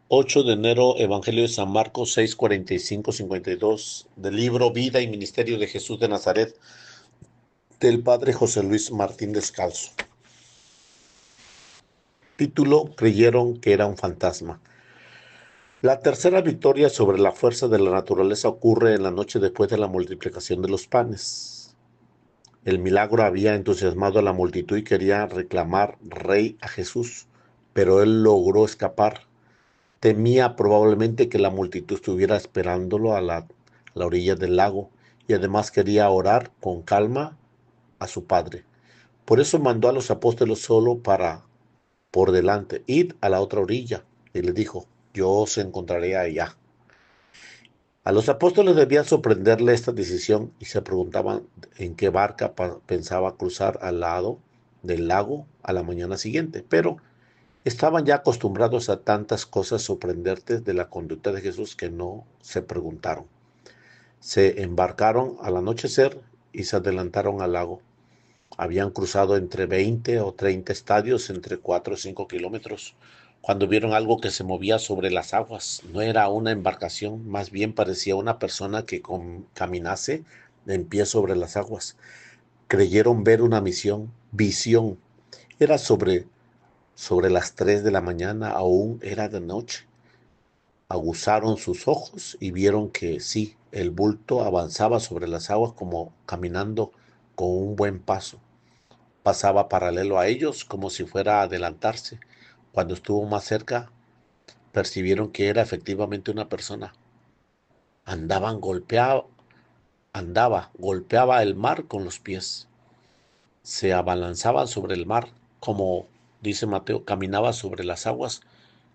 8 de enero, Evangelio de San Marcos 6:45-52, del libro Vida y Ministerio de Jesús de Nazaret, del padre José Luis Martín Descalzo. Título: Creyeron que era un fantasma. La tercera victoria sobre la fuerza de la naturaleza ocurre en la noche después de la multiplicación de los panes. El milagro había entusiasmado a la multitud y quería reclamar rey a Jesús, pero él logró escapar. Temía probablemente que la multitud estuviera esperándolo a la orilla del lago, y además quería orar con calma a su padre. Por eso mandó a los apóstoles solo por delante: id a la otra orilla. Y les dijo: yo os encontraré allá. A los apóstoles debía sorprenderle esta decisión y se preguntaban en qué barca pensaba cruzar al lado del lago a la mañana siguiente. Pero estaban ya acostumbrados a tantas cosas sorprendentes de la conducta de Jesús que no se preguntaron. Se embarcaron al anochecer y se adelantaron al lago. Habían cruzado entre 20 o 30 estadios, entre 4 o 5 kilómetros, cuando vieron algo que se movía sobre las aguas. No era una embarcación, más bien parecía una persona que caminase en pie sobre las aguas. Creyeron ver una visión. Era sobre las 3 de la mañana, aún era de noche. Aguzaron sus ojos y vieron que sí, el bulto avanzaba sobre las aguas como caminando con un buen paso. Pasaba paralelo a ellos como si fuera a adelantarse. Cuando estuvo más cerca, percibieron que era efectivamente una persona. Andaban golpeaba, golpeaba el mar con los pies. Se abalanzaban sobre el mar, como dice Mateo, caminaba sobre las aguas,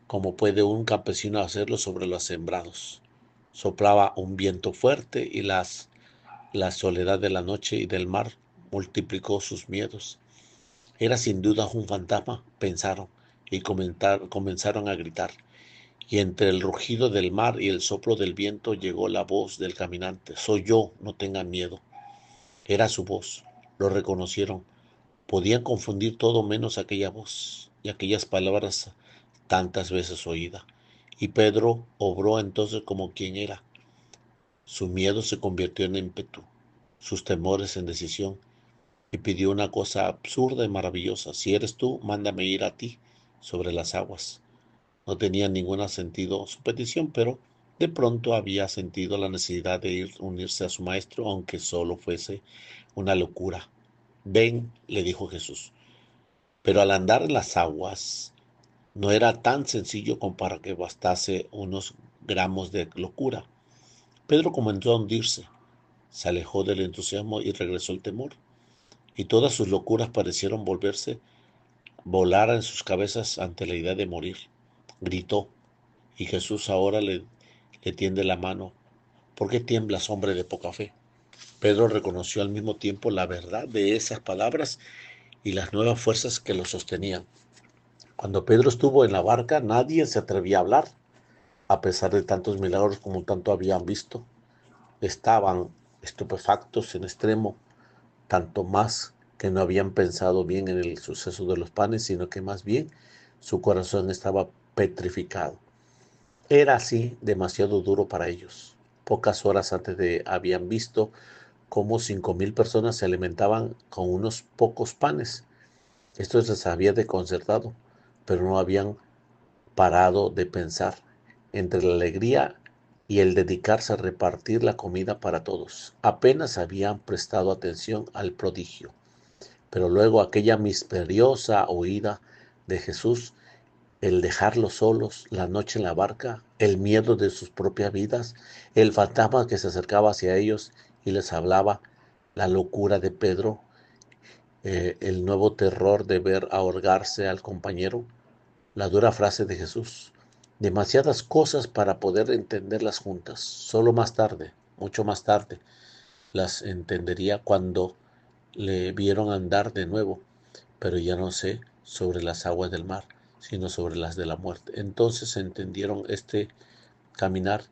como puede un campesino hacerlo sobre los sembrados. Soplaba un viento fuerte y la soledad de la noche y del mar multiplicó sus miedos. Era sin duda un fantasma, pensaron, y comenzaron a gritar. Y entre el rugido del mar y el soplo del viento llegó la voz del caminante: soy yo, no tengan miedo. Era su voz. Lo reconocieron. Podían confundir todo menos aquella voz y aquellas palabras tantas veces oídas. Y Pedro obró entonces como quien era. Su miedo se convirtió en ímpetu, sus temores en decisión, y pidió una cosa absurda y maravillosa: si eres tú, mándame ir a ti sobre las aguas. No tenía ningún sentido su petición, pero de pronto había sentido la necesidad de unirse a su maestro, aunque solo fuese una locura. Ven, le dijo Jesús. Pero al andar en las aguas no era tan sencillo como para que bastase unos gramos de locura. Pedro comenzó a hundirse, se alejó del entusiasmo y regresó el temor, y todas sus locuras parecieron volar en sus cabezas ante la idea de morir. Gritó, y Jesús ahora le tiende la mano. ¿Por qué tiemblas, hombre de poca fe? Pedro reconoció al mismo tiempo la verdad de esas palabras y las nuevas fuerzas que lo sostenían. Cuando Pedro estuvo en la barca, nadie se atrevía a hablar, a pesar de tantos milagros como tanto habían visto. Estaban estupefactos en extremo, tanto más que no habían pensado bien en el suceso de los panes, sino que más bien su corazón estaba petrificado. Era así demasiado duro para ellos. Pocas horas antes habían visto cómo 5.000 personas se alimentaban con unos pocos panes. Esto les había desconcertado, pero no habían parado de pensar entre la alegría y el dedicarse a repartir la comida para todos. Apenas habían prestado atención al prodigio. Pero luego aquella misteriosa oída de Jesús, el dejarlos solos, la noche en la barca, el miedo de sus propias vidas, el fantasma que se acercaba hacia ellos y les hablaba, la locura de Pedro, el nuevo terror de ver ahogarse al compañero, la dura frase de Jesús. Demasiadas cosas para poder entenderlas juntas. Solo más tarde, mucho más tarde, las entendería cuando le vieron andar de nuevo, pero ya no sé sobre las aguas del mar, sino sobre las de la muerte. Entonces entendieron este caminar,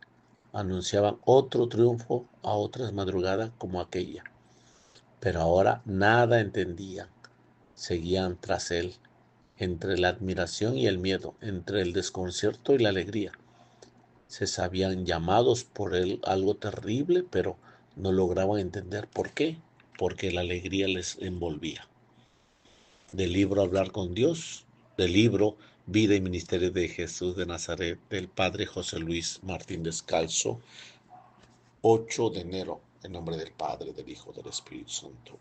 anunciaban otro triunfo a otras madrugadas como aquella, pero ahora nada entendían, seguían tras él entre la admiración y el miedo, entre el desconcierto y la alegría. Se sabían llamados por él algo terrible, pero no lograban entender por qué, porque la alegría les envolvía. Del libro Hablar con Dios, del libro Vida y Ministerio de Jesús de Nazaret, del padre José Luis Martín Descalzo, 8 de enero, en nombre del Padre, del Hijo, del Espíritu Santo.